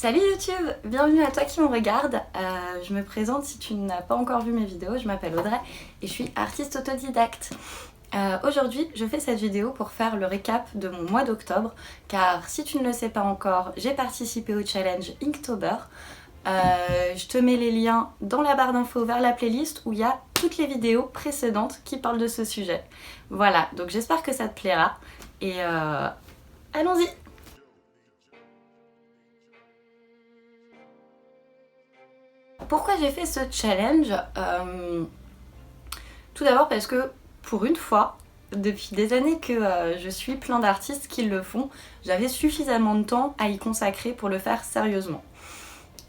Salut YouTube, bienvenue à toi qui me regarde. Je me présente si tu n'as pas encore vu mes vidéos, je m'appelle Audrey et je suis artiste autodidacte. Aujourd'hui, je fais cette vidéo pour faire le récap de mon mois d'octobre, car si tu ne le sais pas encore, j'ai participé au challenge Inktober. Je te mets les liens dans la barre d'infos vers la playlist où il y a toutes les vidéos précédentes qui parlent de ce sujet. Voilà, donc j'espère que ça te plaira et allons-y! Pourquoi j'ai fait ce challenge? Tout d'abord parce que pour une fois, depuis des années que je suis plein d'artistes qui le font, j'avais suffisamment de temps à y consacrer pour le faire sérieusement.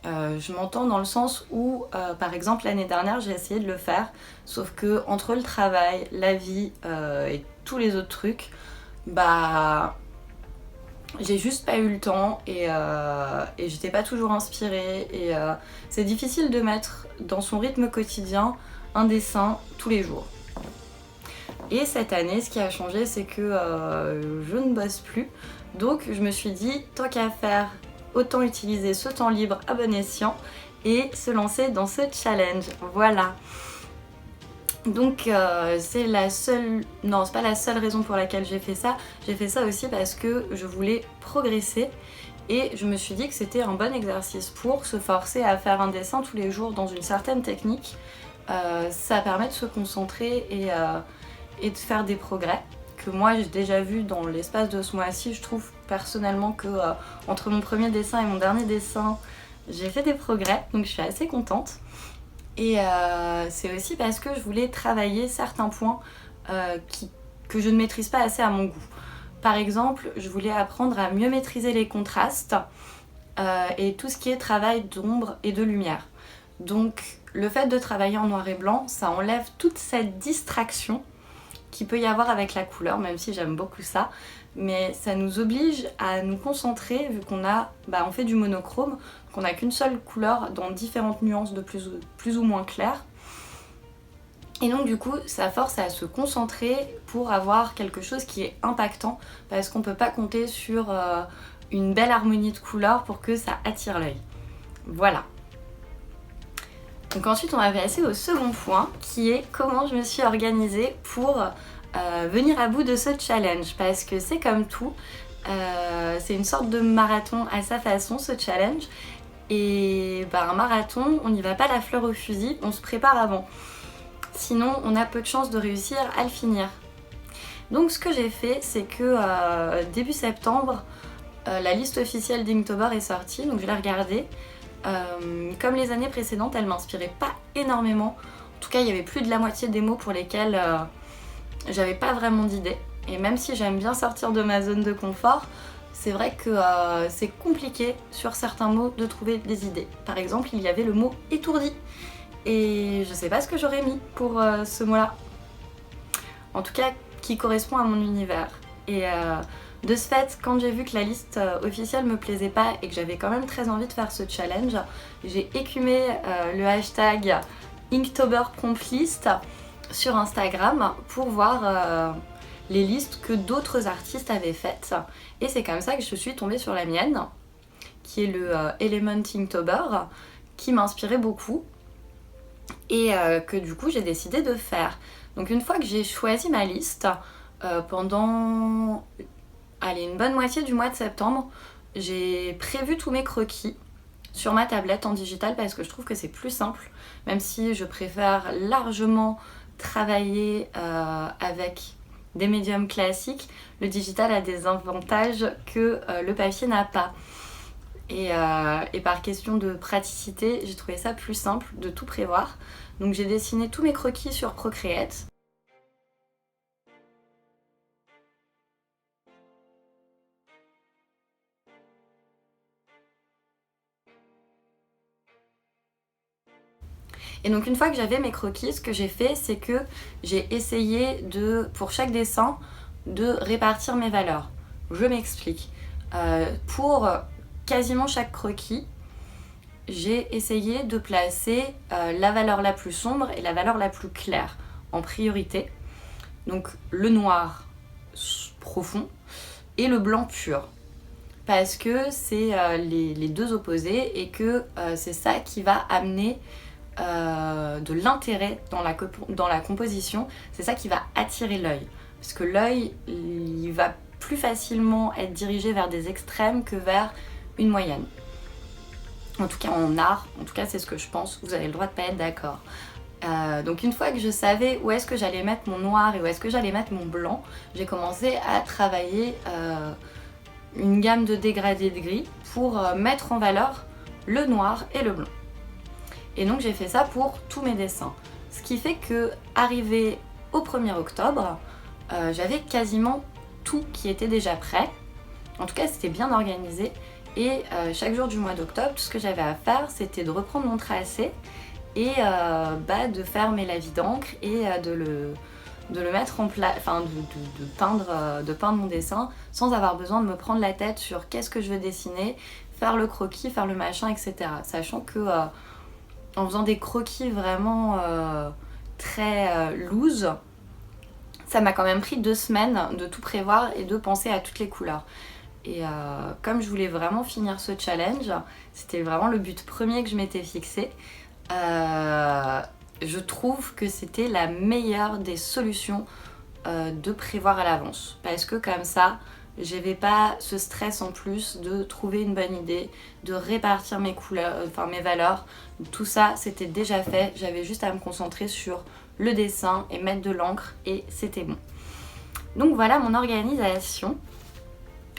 Je m'entends dans le sens où, par exemple, l'année dernière, j'ai essayé de le faire, sauf que entre le travail, la vie et tous les autres trucs, j'ai juste pas eu le temps et j'étais pas toujours inspirée et c'est difficile de mettre dans son rythme quotidien un dessin tous les jours. Et cette année, ce qui a changé, c'est que je ne bosse plus, donc je me suis dit, tant qu'à faire, autant utiliser ce temps libre à bon escient et se lancer dans ce challenge. Voilà. Donc c'est la seule... Non, c'est pas la seule raison pour laquelle j'ai fait ça. J'ai fait ça aussi parce que je voulais progresser et je me suis dit que c'était un bon exercice pour se forcer à faire un dessin tous les jours dans une certaine technique. Ça permet de se concentrer et de faire des progrès que moi j'ai déjà vu dans l'espace de ce mois-ci. Je trouve personnellement que entre mon premier dessin et mon dernier dessin, j'ai fait des progrès, donc je suis assez contente. Et c'est aussi parce que je voulais travailler certains points que je ne maîtrise pas assez à mon goût. Par exemple, je voulais apprendre à mieux maîtriser les contrastes et tout ce qui est travail d'ombre et de lumière. Donc le fait de travailler en noir et blanc, ça enlève toute cette distraction qu'il peut y avoir avec la couleur, même si j'aime beaucoup ça. Mais ça nous oblige à nous concentrer vu qu'on on fait du monochrome, qu'on n'a qu'une seule couleur dans différentes nuances de plus ou moins claires. Et donc du coup, ça force à se concentrer pour avoir quelque chose qui est impactant parce qu'on ne peut pas compter sur une belle harmonie de couleurs pour que ça attire l'œil. Voilà. Donc ensuite, on va passer au second point qui est comment je me suis organisée pour venir à bout de ce challenge, parce que c'est comme tout, c'est une sorte de marathon à sa façon ce challenge, et un marathon on n'y va pas la fleur au fusil, on se prépare avant, sinon on a peu de chances de réussir à le finir. Donc ce que j'ai fait, c'est que début septembre, la liste officielle d'Inktober est sortie, donc je l'ai regardée. Comme les années précédentes, elle m'inspirait pas énormément, en tout cas il y avait plus de la moitié des mots pour lesquels j'avais pas vraiment d'idée. Et même si j'aime bien sortir de ma zone de confort, c'est vrai que c'est compliqué sur certains mots de trouver des idées. Par exemple, il y avait le mot étourdi et je sais pas ce que j'aurais mis pour ce mot-là. En tout cas, qui correspond à mon univers. Et de ce fait, quand j'ai vu que la liste officielle me plaisait pas et que j'avais quand même très envie de faire ce challenge, j'ai écumé le hashtag InktoberPromptList sur Instagram pour voir les listes que d'autres artistes avaient faites. Et c'est comme ça que je suis tombée sur la mienne, qui est le Element Inktober, qui m'inspirait beaucoup et que du coup j'ai décidé de faire. Donc une fois que j'ai choisi ma liste, pendant une bonne moitié du mois de septembre, j'ai prévu tous mes croquis sur ma tablette en digital parce que je trouve que c'est plus simple, même si je préfère largement travailler avec des médiums classiques. Le digital a des avantages que le papier n'a pas. Et par question de praticité, j'ai trouvé ça plus simple de tout prévoir. Donc j'ai dessiné tous mes croquis sur Procreate. Et donc une fois que j'avais mes croquis, ce que j'ai fait, c'est que j'ai essayé pour chaque dessin, de répartir mes valeurs. Je m'explique. Pour quasiment chaque croquis, j'ai essayé de placer la valeur la plus sombre et la valeur la plus claire en priorité. Donc le noir profond et le blanc pur. parce que c'est les deux opposés et que c'est ça qui va amener de l'intérêt dans la composition, c'est ça qui va attirer l'œil. Parce que l'œil, il va plus facilement être dirigé vers des extrêmes que vers une moyenne. En tout cas en art, en tout cas c'est ce que je pense, vous avez le droit de pas être d'accord. Donc une fois que je savais où est-ce que j'allais mettre mon noir et où est-ce que j'allais mettre mon blanc, j'ai commencé à travailler une gamme de dégradés de gris pour mettre en valeur le noir et le blanc. Et donc j'ai fait ça pour tous mes dessins. Ce qui fait que, arrivé au 1er octobre, j'avais quasiment tout qui était déjà prêt. En tout cas c'était bien organisé. Et chaque jour du mois d'octobre, tout ce que j'avais à faire, c'était de reprendre mon tracé et de faire mes lavis d'encre et de le mettre en place, enfin de peindre mon dessin sans avoir besoin de me prendre la tête sur qu'est-ce que je veux dessiner, faire le croquis, faire le machin, etc. Sachant que en faisant des croquis vraiment très loose, ça m'a quand même pris 2 semaines de tout prévoir et de penser à toutes les couleurs. Et comme je voulais vraiment finir ce challenge, c'était vraiment le but premier que je m'étais fixé, je trouve que c'était la meilleure des solutions de prévoir à l'avance. Parce que comme ça, j'avais pas ce stress en plus de trouver une bonne idée, de répartir mes couleurs, mes valeurs. Tout ça, c'était déjà fait. J'avais juste à me concentrer sur le dessin et mettre de l'encre et c'était bon. Donc voilà mon organisation.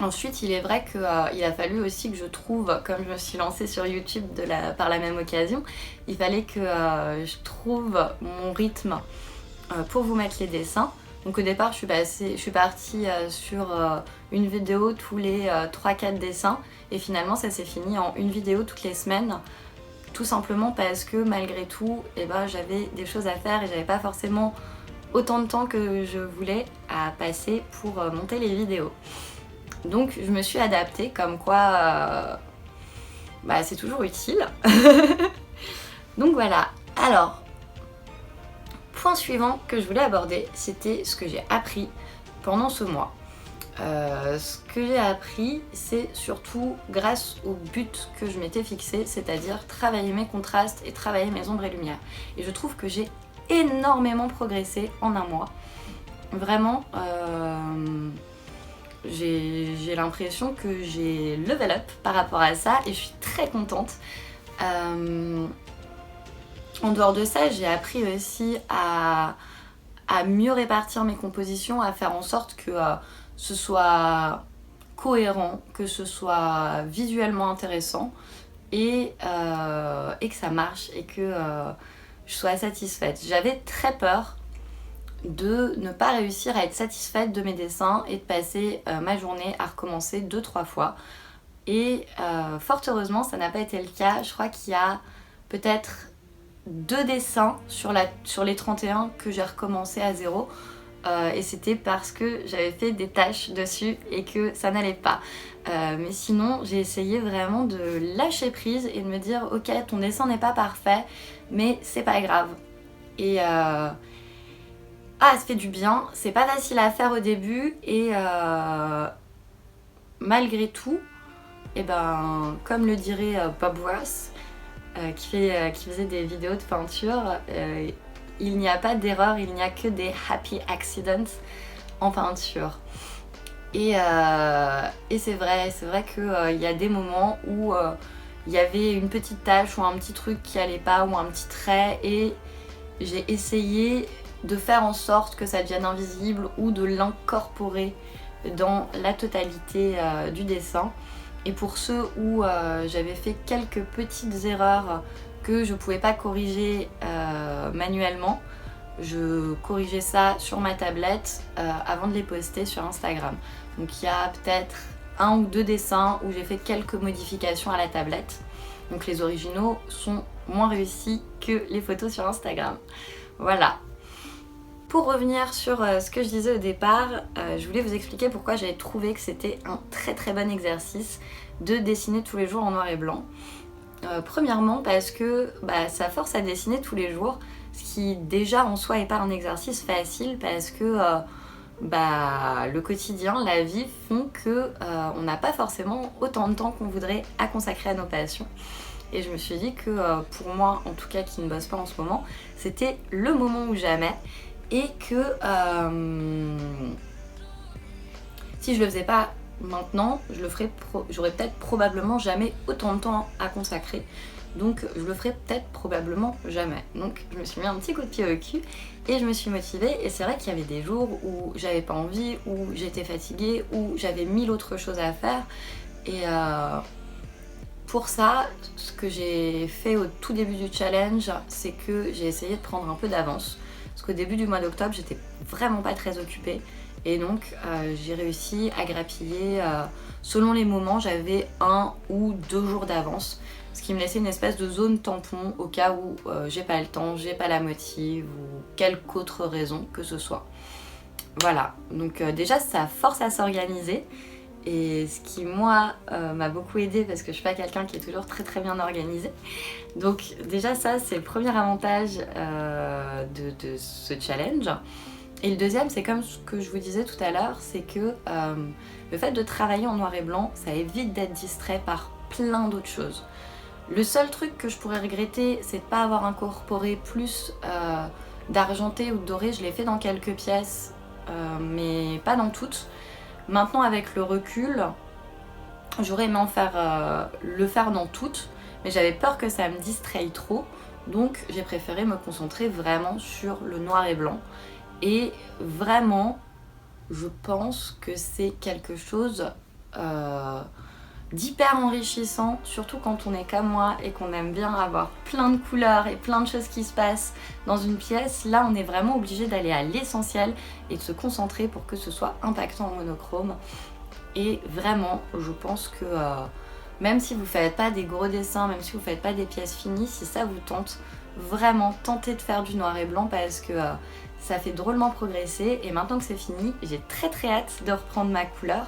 Ensuite, il est vrai qu'il a fallu aussi que je trouve, comme je me suis lancée sur YouTube par la même occasion, il fallait que je trouve mon rythme pour vous mettre les dessins. Donc au départ, je suis partie sur une vidéo tous les 3-4 dessins et finalement ça s'est fini en une vidéo toutes les semaines. Tout simplement parce que malgré tout, j'avais des choses à faire et j'avais pas forcément autant de temps que je voulais à passer pour monter les vidéos. Donc je me suis adaptée, comme quoi c'est toujours utile. Donc voilà. Alors, point suivant que je voulais aborder, c'était ce que j'ai appris pendant ce mois. Ce que j'ai appris, c'est surtout grâce au but que je m'étais fixé, c'est-à-dire travailler mes contrastes et travailler mes ombres et lumières. Et je trouve que j'ai énormément progressé en un mois. Vraiment, j'ai l'impression que j'ai level up par rapport à ça et je suis très contente. En dehors de ça, j'ai appris aussi à mieux répartir mes compositions, à faire en sorte que ce soit cohérent, que ce soit visuellement intéressant et que ça marche et que je sois satisfaite. J'avais très peur de ne pas réussir à être satisfaite de mes dessins et de passer ma journée à recommencer 2-3 fois. Et fort heureusement, ça n'a pas été le cas. Je crois qu'il y a peut-être 2 dessins sur les 31 que j'ai recommencé à 0. Et c'était parce que j'avais fait des taches dessus et que ça n'allait pas. Mais sinon, j'ai essayé vraiment de lâcher prise et de me dire ok, ton dessin n'est pas parfait, mais c'est pas grave. Et ça fait du bien, c'est pas facile à faire au début et malgré tout, comme le dirait Bob Ross, qui faisait des vidéos de peinture, il n'y a pas d'erreur, il n'y a que des happy accidents en peinture. Et c'est vrai qu'il y a des moments où il y avait une petite tache ou un petit truc qui allait pas ou un petit trait et j'ai essayé de faire en sorte que ça devienne invisible ou de l'incorporer dans la totalité du dessin. Et pour ceux où j'avais fait quelques petites erreurs que je ne pouvais pas corriger manuellement, je corrigeais ça sur ma tablette avant de les poster sur Instagram. Donc il y a peut-être 1 ou 2 dessins où j'ai fait quelques modifications à la tablette. Donc les originaux sont moins réussis que les photos sur Instagram. Voilà. Pour revenir sur ce que je disais au départ, je voulais vous expliquer pourquoi j'avais trouvé que c'était un très très bon exercice de dessiner tous les jours en noir et blanc. Premièrement parce que ça force à dessiner tous les jours, ce qui déjà en soi n'est pas un exercice facile parce que le quotidien, la vie font que on n'a pas forcément autant de temps qu'on voudrait à consacrer à nos passions. Et je me suis dit que pour moi, en tout cas qui ne bosse pas en ce moment, c'était le moment ou jamais. Et que si je le faisais pas maintenant, j'aurais peut-être probablement jamais autant de temps à consacrer. Donc je le ferai peut-être probablement jamais. Donc je me suis mis un petit coup de pied au cul et je me suis motivée. Et c'est vrai qu'il y avait des jours où j'avais pas envie, où j'étais fatiguée, où j'avais 1000 autres choses à faire. Et pour ça, ce que j'ai fait au tout début du challenge, c'est que j'ai essayé de prendre un peu d'avance. Parce qu'au début du mois d'octobre, j'étais vraiment pas très occupée. Et donc j'ai réussi à grappiller, selon les moments, j'avais 1 ou 2 jours d'avance. Ce qui me laissait une espèce de zone tampon au cas où j'ai pas le temps, j'ai pas la motive ou quelque autre raison que ce soit. Voilà, donc déjà ça force à s'organiser. Et ce qui moi m'a beaucoup aidé parce que je suis pas quelqu'un qui est toujours très très bien organisé. Donc déjà ça c'est le premier avantage de ce challenge. Et le deuxième c'est comme ce que je vous disais tout à l'heure, c'est que le fait de travailler en noir et blanc ça évite d'être distrait par plein d'autres choses. Le seul truc que je pourrais regretter c'est de ne pas avoir incorporé plus d'argenté ou de doré. Je l'ai fait dans quelques pièces mais pas dans toutes. Maintenant avec le recul, j'aurais aimé le faire dans toutes, mais j'avais peur que ça me distraie trop, donc j'ai préféré me concentrer vraiment sur le noir et blanc. Et vraiment, je pense que c'est quelque chose d'hyper enrichissant, surtout quand on est comme moi et qu'on aime bien avoir plein de couleurs et plein de choses qui se passent dans une pièce. Là on est vraiment obligé d'aller à l'essentiel et de se concentrer pour que ce soit impactant en monochrome. Et vraiment je pense que même si vous faites pas des gros dessins, même si vous faites pas des pièces finies, si ça vous tente, vraiment tentez de faire du noir et blanc parce que ça fait drôlement progresser. Et maintenant que c'est fini, j'ai très très hâte de reprendre ma couleur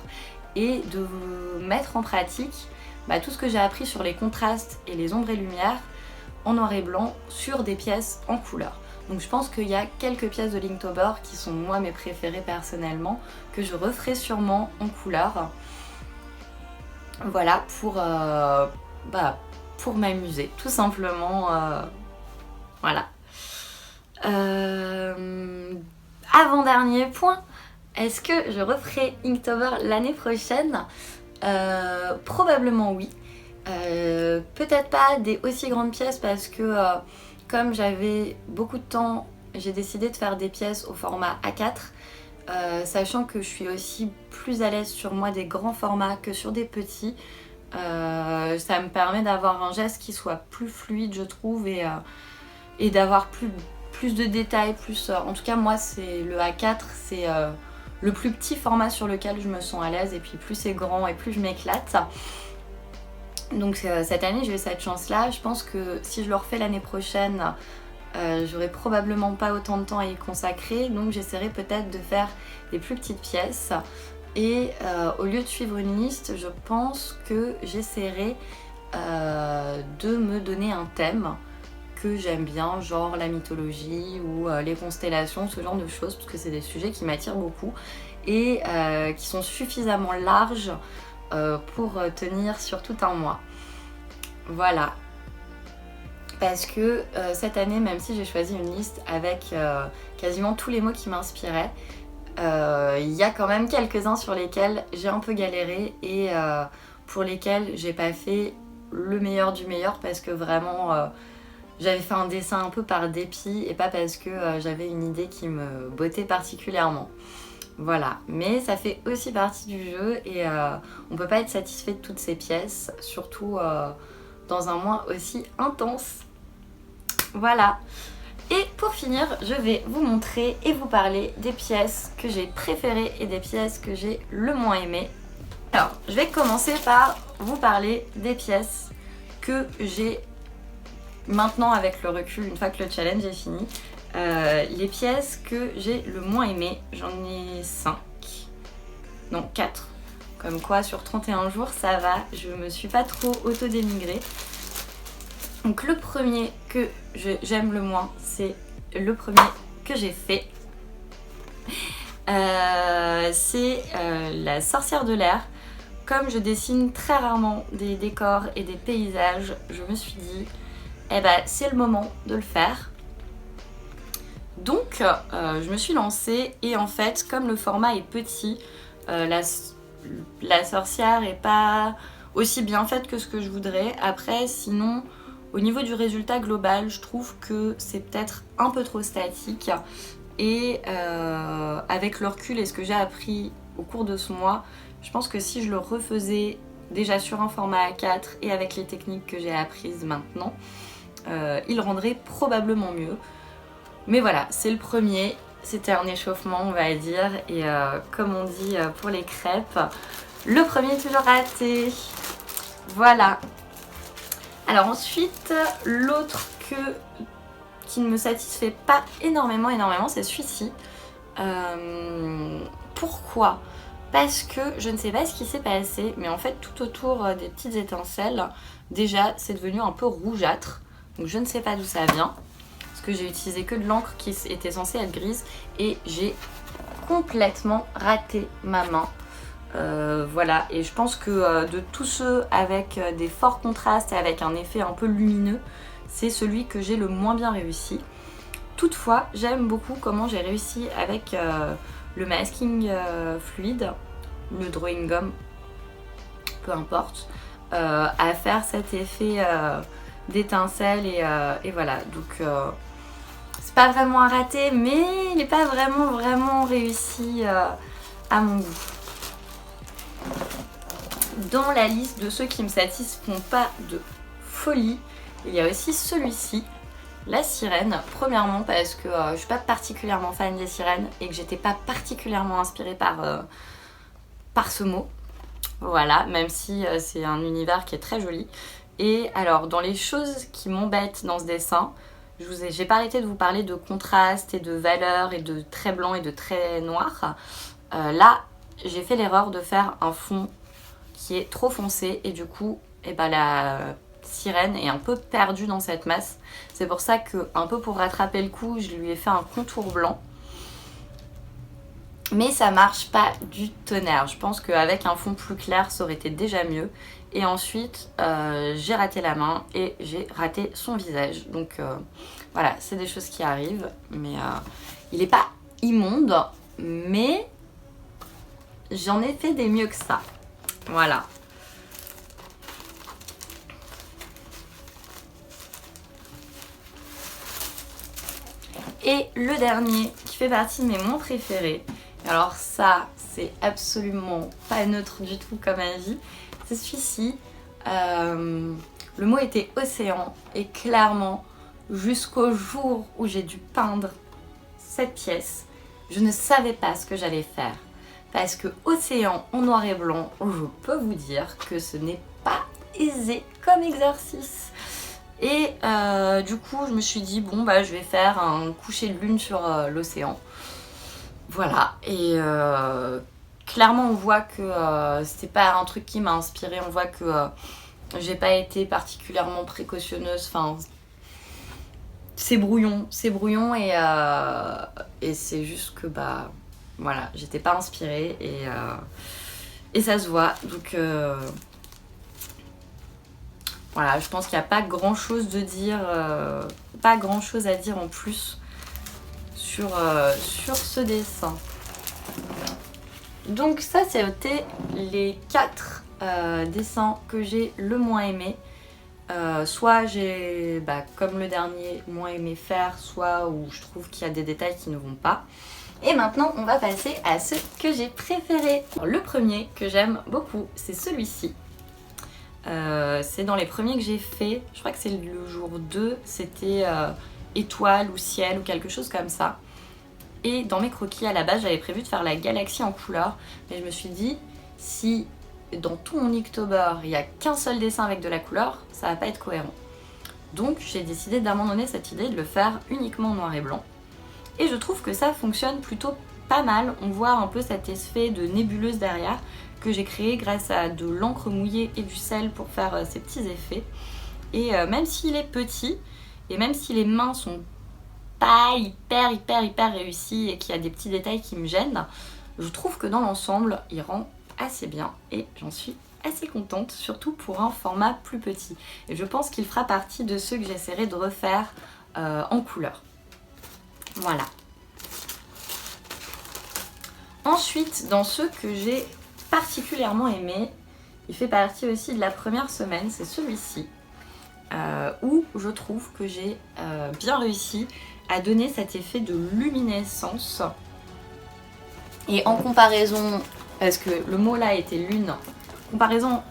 et de vous mettre en pratique tout ce que j'ai appris sur les contrastes et les ombres et lumières en noir et blanc sur des pièces en couleur. Donc je pense qu'il y a quelques pièces de Linktober qui sont moi mes préférées personnellement, que je referai sûrement en couleur. Voilà, pour m'amuser, tout simplement. Voilà. Avant-dernier point. Est-ce que je referai Inktober l'année prochaine ? Probablement oui. Peut-être pas des aussi grandes pièces parce que comme j'avais beaucoup de temps, j'ai décidé de faire des pièces au format A4, sachant que je suis aussi plus à l'aise sur moi des grands formats que sur des petits. Ça me permet d'avoir un geste qui soit plus fluide je trouve et d'avoir plus de détails, en tout cas moi c'est le A4, c'est le plus petit format sur lequel je me sens à l'aise et puis plus c'est grand et plus je m'éclate. Donc cette année j'ai eu cette chance là, je pense que si je le refais l'année prochaine j'aurai probablement pas autant de temps à y consacrer, donc j'essaierai peut-être de faire des plus petites pièces et au lieu de suivre une liste je pense que j'essaierai de me donner un thème que j'aime bien, genre la mythologie ou les constellations, ce genre de choses, parce que c'est des sujets qui m'attirent beaucoup et qui sont suffisamment larges pour tenir sur tout un mois. Voilà. Parce que cette année, même si j'ai choisi une liste avec quasiment tous les mots qui m'inspiraient, il y a quand même quelques-uns sur lesquels j'ai un peu galéré et pour lesquels j'ai pas fait le meilleur du meilleur parce que vraiment j'avais fait un dessin un peu par dépit et pas parce que j'avais une idée qui me bottait particulièrement. Voilà, mais ça fait aussi partie du jeu et on peut pas être satisfait de toutes ces pièces, surtout dans un mois aussi intense. Voilà. Et pour finir, je vais vous montrer et vous parler des pièces que j'ai préférées et des pièces que j'ai le moins aimées. Alors, je vais commencer par vous parler des pièces que j'ai maintenant avec le recul, une fois que le challenge est fini. Les pièces que j'ai le moins aimées, j'en ai 5. Non, 4. Comme quoi, sur 31 jours, ça va. Je me suis pas trop auto-dénigrée. Donc le premier que j'aime le moins, c'est le premier que j'ai fait. C'est la sorcière de l'air. Comme je dessine très rarement des décors et des paysages, je me suis dit, eh ben c'est le moment de le faire. Donc je me suis lancée et en fait, comme le format est petit, la sorcière est pas aussi bien faite que ce que je voudrais. Après, sinon, au niveau du résultat global, je trouve que c'est peut-être un peu trop statique. Et avec le recul et ce que j'ai appris au cours de ce mois, je pense que si je le refaisais déjà sur un format A4 et avec les techniques que j'ai apprises maintenant, il rendrait probablement mieux. Mais voilà, c'est le premier, c'était un échauffement on va dire, et comme on dit pour les crêpes, le premier est toujours raté. Voilà. Alors ensuite, l'autre qui ne me satisfait pas énormément, c'est celui-ci. Pourquoi ? Parce que je ne sais pas ce qui s'est passé, mais en fait tout autour des petites étincelles, déjà c'est devenu un peu rougeâtre. Donc je ne sais pas d'où ça vient. Parce que j'ai utilisé que de l'encre qui était censée être grise et j'ai complètement raté ma main. Voilà, et je pense que de tous ceux avec des forts contrastes et avec un effet un peu lumineux, c'est celui que j'ai le moins bien réussi. Toutefois, j'aime beaucoup comment j'ai réussi avec le masking fluide, le drawing gum, peu importe, à faire cet effet d'étincelle et voilà. Donc c'est pas vraiment un raté, mais il n'est pas vraiment réussi à mon goût. Dans la liste de ceux qui me satisfont pas de folie, il y a aussi celui-ci, la sirène. Premièrement parce que je suis pas particulièrement fan des sirènes et que j'étais pas particulièrement inspirée par ce mot. Voilà, même si c'est un univers qui est très joli. Et alors, dans les choses qui m'embêtent dans ce dessin, j'ai pas arrêté de vous parler de contraste et de valeur et de traits blancs et de traits noirs. Là, j'ai fait l'erreur de faire un fond qui est trop foncé et du coup, la sirène est un peu perdue dans cette masse. C'est pour ça que, un peu pour rattraper le coup, je lui ai fait un contour blanc. Mais ça marche pas du tonnerre. Je pense qu'avec un fond plus clair, ça aurait été déjà mieux. Et ensuite, j'ai raté la main et j'ai raté son visage. Donc voilà, c'est des choses qui arrivent. Mais il n'est pas immonde, mais j'en ai fait des mieux que ça. Voilà. Et le dernier, qui fait partie de mes mots préférés. Alors ça, c'est absolument pas neutre du tout comme avis. C'est celui-ci. Le mot était océan. Et clairement, jusqu'au jour où j'ai dû peindre cette pièce, je ne savais pas ce que j'allais faire. Parce que océan en noir et blanc, je peux vous dire que ce n'est pas aisé comme exercice. Et du coup, je me suis dit, bon, bah, je vais faire un coucher de lune sur l'océan. Voilà, et clairement, on voit que c'était pas un truc qui m'a inspirée. On voit que j'ai pas été particulièrement précautionneuse. Enfin, c'est brouillon et c'est juste que, bah, voilà, j'étais pas inspirée et ça se voit. Donc, voilà, je pense qu'il n'y a pas grand chose à dire en plus sur ce dessin. Donc ça, c'était les 4 dessins que j'ai le moins aimé. Soit j'ai, comme le dernier, moins aimé faire, soit où je trouve qu'il y a des détails qui ne vont pas. Et maintenant, on va passer à ceux que j'ai préférés. Alors, le premier que j'aime beaucoup, c'est celui-ci. C'est dans les premiers que j'ai fait, je crois que c'est le jour 2, c'était étoile ou ciel ou quelque chose comme ça. Et dans mes croquis à la base, j'avais prévu de faire la galaxie en couleur, mais je me suis dit, si dans tout mon Inktober, il n'y a qu'un seul dessin avec de la couleur, ça va pas être cohérent. Donc j'ai décidé d'abandonner cette idée de le faire uniquement en noir et blanc. Et je trouve que ça fonctionne plutôt pas mal. On voit un peu cet effet de nébuleuse derrière que j'ai créé grâce à de l'encre mouillée et du sel pour faire ces petits effets. Et même s'il est petit, et même si les mains sont pas hyper réussi et qu'il y a des petits détails qui me gênent, je trouve que dans l'ensemble, il rend assez bien et j'en suis assez contente, surtout pour un format plus petit. Et je pense qu'il fera partie de ceux que j'essaierai de refaire en couleur. Voilà. Ensuite, dans ceux que j'ai particulièrement aimés, il fait partie aussi de la première semaine, c'est celui-ci, où je trouve que j'ai bien réussi à donner cet effet de luminescence. Et en comparaison, parce que le mot là était lune, comparaison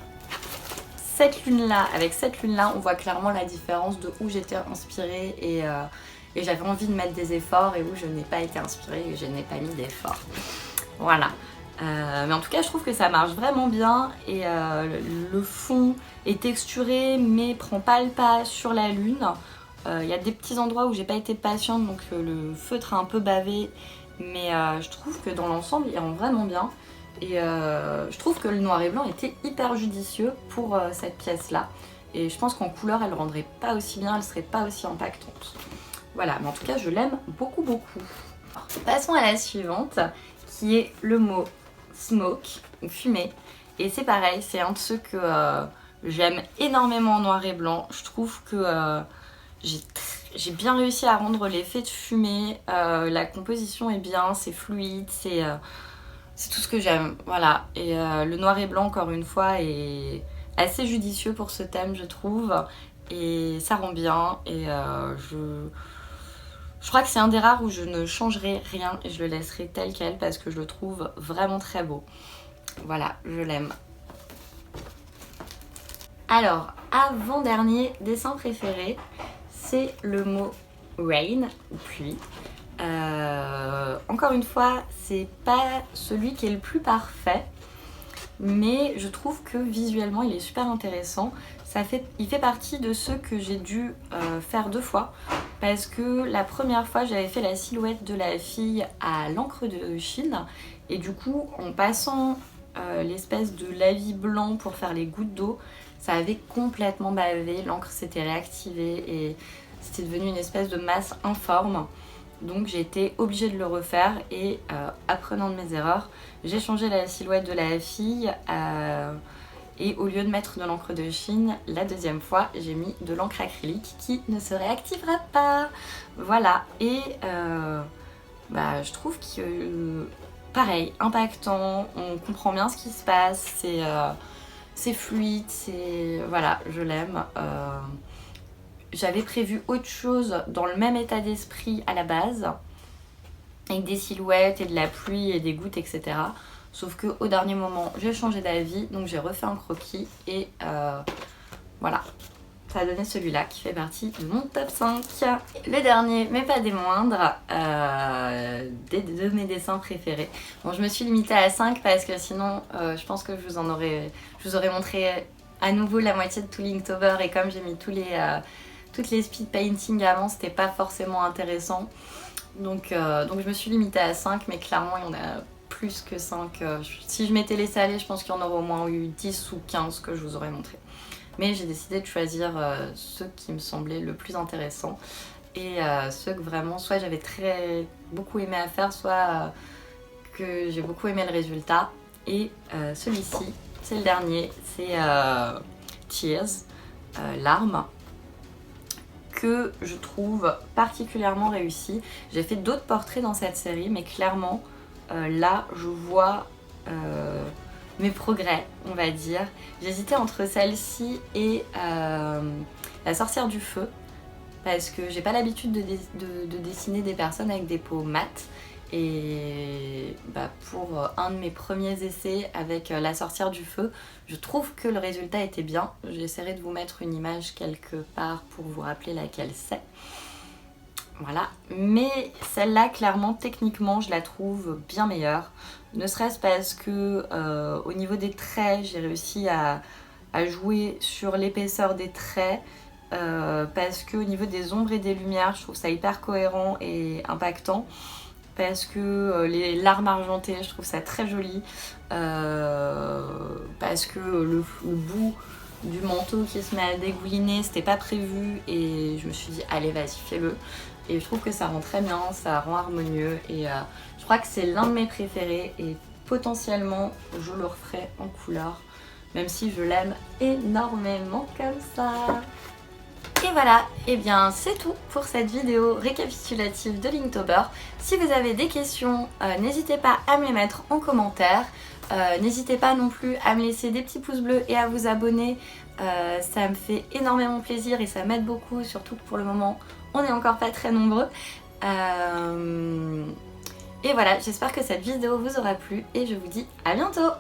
cette lune là avec cette lune là, on voit clairement la différence de où j'étais inspirée et j'avais envie de mettre des efforts et où je n'ai pas été inspirée et je n'ai pas mis d'efforts. Voilà. Mais en tout cas, je trouve que ça marche vraiment bien et le fond est texturé mais prend pas le pas sur la lune. Il y a des petits endroits où j'ai pas été patiente, donc le feutre a un peu bavé, mais je trouve que dans l'ensemble, il rend vraiment bien. Et je trouve que le noir et blanc était hyper judicieux pour cette pièce-là. Et je pense qu'en couleur, elle ne rendrait pas aussi bien, elle serait pas aussi impactante. Voilà, mais en tout cas, je l'aime beaucoup, beaucoup. Alors, passons à la suivante, qui est le mot smoke, ou fumée. Et c'est pareil, c'est un de ceux que j'aime énormément en noir et blanc. Je trouve que j'ai bien réussi à rendre l'effet de fumée. La composition est bien, c'est fluide, c'est tout ce que j'aime. Voilà. Et le noir et blanc, encore une fois, est assez judicieux pour ce thème, je trouve. Et ça rend bien. Et je crois que c'est un des rares où je ne changerai rien et je le laisserai tel quel parce que je le trouve vraiment très beau. Voilà, je l'aime. Alors, avant-dernier dessin préféré, c'est le mot rain, ou pluie. Encore une fois, c'est pas celui qui est le plus parfait, mais je trouve que visuellement il est super intéressant. Il fait partie de ceux que j'ai dû faire 2 fois, parce que la première fois j'avais fait la silhouette de la fille à l'encre de Chine, et du coup en passant l'espèce de lavis blanc pour faire les gouttes d'eau, ça avait complètement bavé, l'encre s'était réactivée et c'était devenu une espèce de masse informe. Donc j'ai été obligée de le refaire et apprenant de mes erreurs, j'ai changé la silhouette de la fille et au lieu de mettre de l'encre de Chine, la deuxième fois, j'ai mis de l'encre acrylique qui ne se réactivera pas. Voilà, et je trouve que pareil, impactant, on comprend bien ce qui se passe, c'est fluide, voilà, je l'aime. J'avais prévu autre chose dans le même état d'esprit à la base, avec des silhouettes et de la pluie et des gouttes, etc. Sauf qu'au dernier moment, j'ai changé d'avis, donc j'ai refait un croquis et voilà. Ça a donné celui-là qui fait partie de mon top 5. Le dernier, mais pas des moindres, de mes dessins préférés. Bon, je me suis limitée à 5 parce que sinon, je pense que je vous aurais montré à nouveau la moitié de tout Linktober et comme j'ai mis toutes les speed painting avant, c'était pas forcément intéressant. Donc je me suis limitée à 5, mais clairement il y en a plus que 5. Si je m'étais laissée aller, je pense qu'il y en aurait au moins eu 10 ou 15 que je vous aurais montré. Mais j'ai décidé de choisir ceux qui me semblaient le plus intéressants et ceux que vraiment soit j'avais beaucoup aimé à faire, soit que j'ai beaucoup aimé le résultat. Et celui-ci, c'est le dernier, c'est Tears, larmes, que je trouve particulièrement réussi. J'ai fait d'autres portraits dans cette série, mais clairement, là, je vois mes progrès, on va dire. J'hésitais entre celle-ci et la sorcière du feu, parce que j'ai pas l'habitude de dessiner des personnes avec des peaux mates. Et pour un de mes premiers essais avec la sorcière du feu, je trouve que le résultat était bien. J'essaierai de vous mettre une image quelque part pour vous rappeler laquelle c'est. Voilà, mais celle-là, clairement, techniquement, je la trouve bien meilleure. Ne serait-ce parce que au niveau des traits, j'ai réussi à jouer sur l'épaisseur des traits. Parce qu'au niveau des ombres et des lumières, je trouve ça hyper cohérent et impactant. Parce que les larmes argentées, je trouve ça très joli. Parce que le bout du manteau qui se met à dégouliner, c'était pas prévu et je me suis dit allez vas-y fais-le. Et je trouve que ça rend très bien, ça rend harmonieux et je crois que c'est l'un de mes préférés et potentiellement je le referai en couleur, même si je l'aime énormément comme ça. Et voilà, et bien c'est tout pour cette vidéo récapitulative de Linktober. Si vous avez des questions, n'hésitez pas à me les mettre en commentaire. N'hésitez pas non plus à me laisser des petits pouces bleus et à vous abonner. Ça me fait énormément plaisir et ça m'aide beaucoup, surtout que pour le moment on n'est encore pas très nombreux. Et voilà, j'espère que cette vidéo vous aura plu et je vous dis à bientôt.